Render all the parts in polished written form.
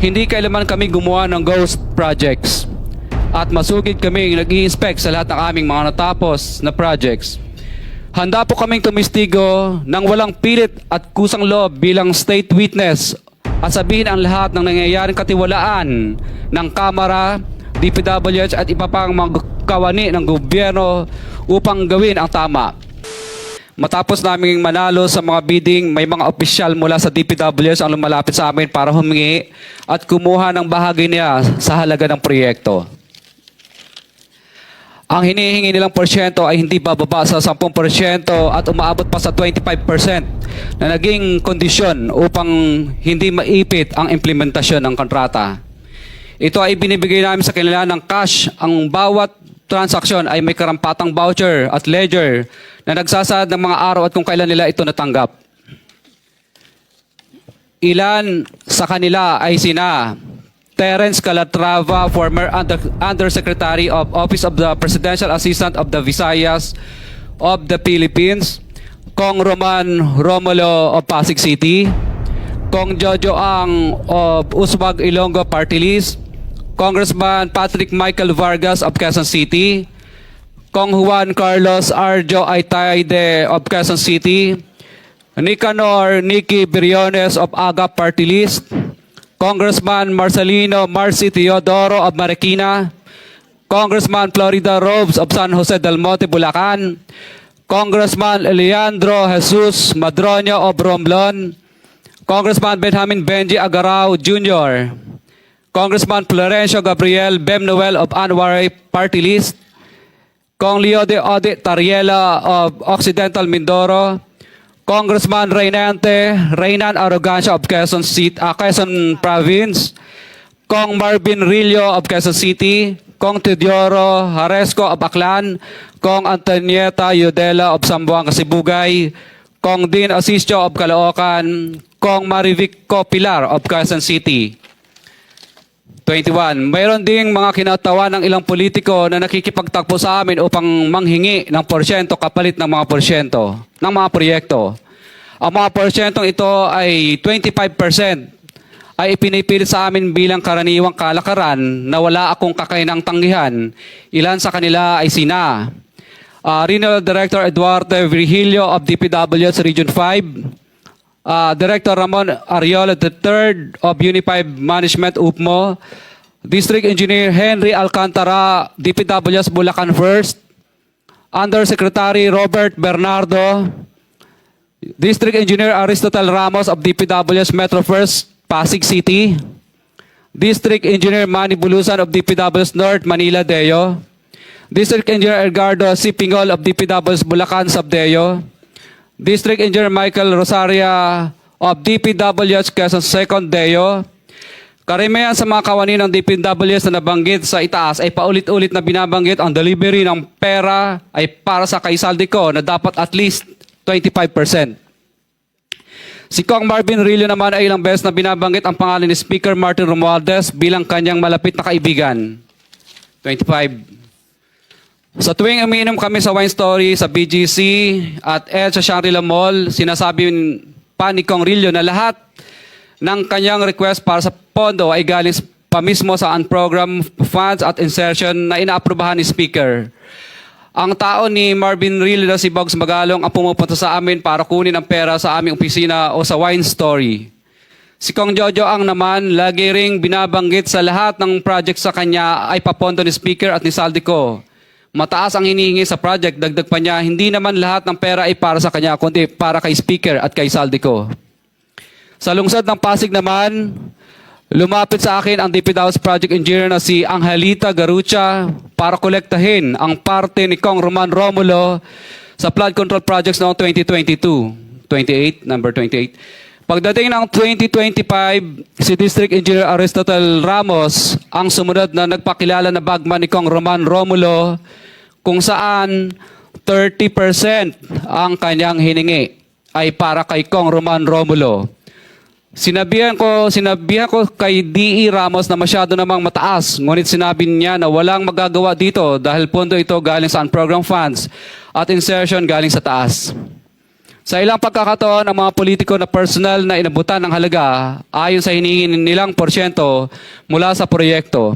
Hindi kailanman kami gumawa ng ghost projects at masugid kami nag-i-inspect sa lahat ng aming mga natapos na projects. Handa po kaming tumistigo ng walang pilit at kusang loob bilang state witness at sabihin ang lahat ng nangyayaring katiwalaan ng Kamara, DPWH at iba pang mga kawani ng gobyerno upang gawin ang tama. Matapos naming manalo sa mga bidding, may mga opisyal mula sa DPWH ang lumalapit sa amin para humingi at kumuha ng bahagi niya sa halaga ng proyekto. Ang hinihingi nilang porsyento ay hindi bababa sa 10% at umaabot pa sa 25% na naging kondisyon upang hindi maipit ang implementasyon ng kontrata. Ito ay binibigay namin sa kanila ng cash. Ang bawat transaksyon ay may karampatang voucher at ledger na nagsasaad ng mga araw at kung kailan nila ito natanggap. Ilan sa kanila ay sina Terence Calatrava, former Undersecretary of Office of the Presidential Assistant of the Visayas of the Philippines, Kong Roman Romulo of Pasig City, Kong Jojo Ang of Uswag Ilonggo Party List, Congressman Patrick Michael Vargas of Quezon City, Kong Juan Carlos Arjo Aitaide of Quezon City, Nicanor Nicky Briones of Aga Party List, Congressman Marcelino Marcy Teodoro of Marikina, Congressman Florida Robes of San Jose del Monte, Bulacan, Congressman Leandro Jesus Madroño of Romblon, Congressman Benjamin Benji Agarao Jr., Congressman Florencio Gabriel Bem Noel of Anwaray Party List, Kong Leo de Ode Tariela of Occidental Mindoro, Congressman Reynan Arrogancia of Quezon Province, Kong Marvin Rillo of Quezon City, Kong Teodoro Haresco of Aklan, Kong Antonieta Yudela of Zamboanga, Sibugay, Kong Dean Asisio of Caloocan, Kong Marivic Pilar of Quezon City. 21. Mayroon ding mga kinatawa ng ilang politiko na nakikipagtakbo sa amin upang manghingi ng porsyento kapalit ng mga porsyento ng mga proyekto. Ang mga porsyentong ito ay 25% ay ipinipilit sa amin bilang karaniwang kalakaran na wala akong kakainang tanggihan. Ilan sa kanila ay sina Regional Director Eduardo Virgilio of DPWH Region 5, Director Ramon Ariola III of Unified Management UPMO, District Engineer Henry Alcantara, DPWS Bulacan First, Undersecretary Robert Bernardo, District Engineer Aristotle Ramos of DPWS Metro First, Pasig City, District Engineer Manny Bulusan of DPWS North, Manila Deo, District Engineer Edgardo C. Pingol of DPWS Bulacan Subdeo, District Engineer Michael Rosaria of DPWH Quezon Second Deo. Karamihan sa mga kawani ng DPWH na nabanggit sa itaas ay paulit-ulit na binabanggit ang delivery ng pera ay para sa kaisaldi ko na dapat at least 25%. Si Kong Marvin Rillo naman ay ilang beses na binabanggit ang pangalan ni Speaker Martin Romualdez bilang kanyang malapit na kaibigan. 25. Sa tuwing umiinom kami sa Wine Story, sa BGC at sa Shangri-La Mall, sinasabi pa ni Kong Rillo na lahat ng kanyang request para sa pondo ay galing pa mismo sa unprogrammed funds at insertion na inaaprubahan ni Speaker. Ang tao ni Marvin Rillo na si Bogs Magalong ang pumupunta sa amin para kunin ang pera sa aming opisina o sa Wine Story. Si Kong Jojo Ang naman, lagi ring binabanggit sa lahat ng project sa kanya ay papondo ni Speaker at ni Saldico. Mataas ang hinihingi sa project, dagdag pa niya, hindi naman lahat ng pera ay para sa kanya, kundi para kay Speaker at kay Saldico. Sa lungsod ng Pasig naman, lumapit sa akin ang DPWH Project Engineer na si Angelita Garucha para kolektahin ang parte ni Kong Roman Romulo sa flood control projects noong 2022. Number 28. Pagdating ng 2025, si District Engineer Aristotle Ramos ang sumunod na nagpakilala na bagman ni Kong Roman Romulo kung saan 30% ang kanyang hiningi ay para kay Kong Roman Romulo. Sinabihan ko kay D.E. Ramos na masyado namang mataas, ngunit sinabi niya na walang magagawa dito dahil pondo ito galing sa unprogrammed funds at insertion galing sa taas. Sa ilang pagkakataon, ang mga politiko na personal na inabutan ng halaga ayon sa hinihingi nilang porsyento mula sa proyekto.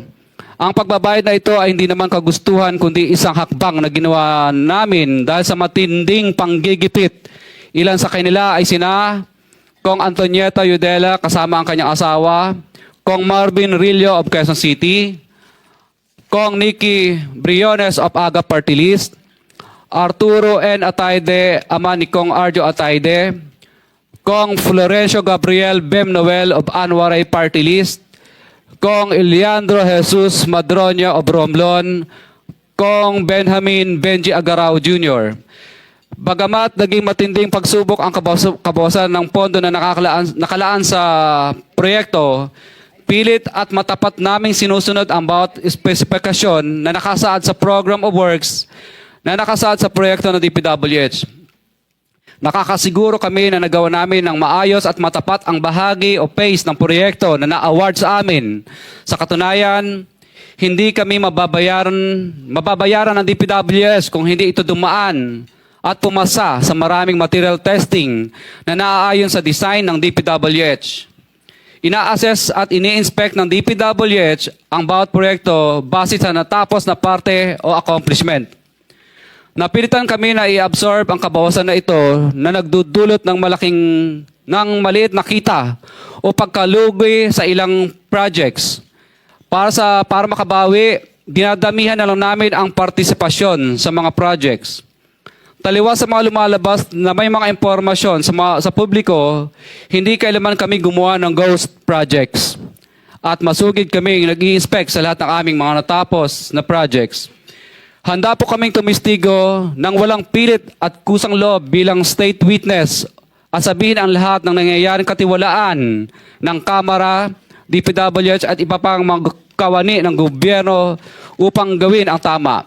Ang pagbabayad na ito ay hindi naman kagustuhan kundi isang hakbang na ginawa namin dahil sa matinding panggigipit. Ilan sa kanila ay sina Kong Antonieta Yudela kasama ang kanyang asawa, Kong Marvin Rillo of Quezon City, Kong Nikki Briones of Aga Party List, Arturo N. Ataide, ama ni Kong Arjo Ataide, Kong Florencio Gabriel Bem Noel of Anwaray Party List, Kong Eliandro Jesus Madroño of Romblon, Kong Benjamin Benji Agarao Jr. Bagamat naging matinding pagsubok ang kabawasan ng pondo na nakalaan sa proyekto, pilit at matapat naming sinusunod ang bawat espesifikasyon na nakasaad sa Program of Works na nakasaad sa proyekto ng DPWH. Nakakasiguro kami na nagawa namin ng maayos at matapat ang bahagi o phase ng proyekto na na-award sa amin. Sa katunayan, hindi kami mababayaran ng DPWH kung hindi ito dumaan at pumasa sa maraming material testing na naaayon sa design ng DPWH. Ina-assess at ini-inspect ng DPWH ang bawat proyekto base sa natapos na parte o accomplishment. Napilitan kami na i-absorb ang kabawasan na ito na nagdudulot ng maliit na kita o pagkalugi sa ilang projects. Para makabawi, dinadamihan na lang namin ang partisipasyon sa mga projects. Taliwas sa mga lumalabas na may mga impormasyon sa publiko, hindi kailanman kami gumawa ng ghost projects. At masugid kami nag-i-inspect sa lahat ng aming mga natapos na projects. Handa po kaming tumistigo ng walang pilit at kusang loob bilang state witness at sabihin ang lahat ng nangyayaring katiwalaan ng Kamara, DPWH at iba pang mga kawani ng gobyerno upang gawin ang tama.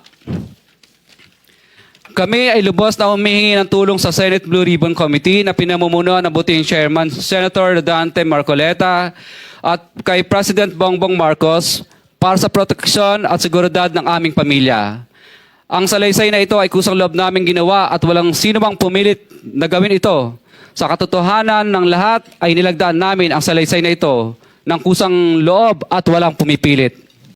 Kami ay lubos na humihingi ng tulong sa Senate Blue Ribbon Committee na pinamumunuan ng buting Chairman Senator Dante Marcoleta at kay President Bongbong Marcos para sa proteksyon at seguridad ng aming pamilya. Ang salaysay na ito ay kusang loob namin ginawa at walang sino mang pumilit na gawin ito. Sa katotohanan ng lahat ay nilagdaan namin ang salaysay na ito ng kusang loob at walang pumipilit.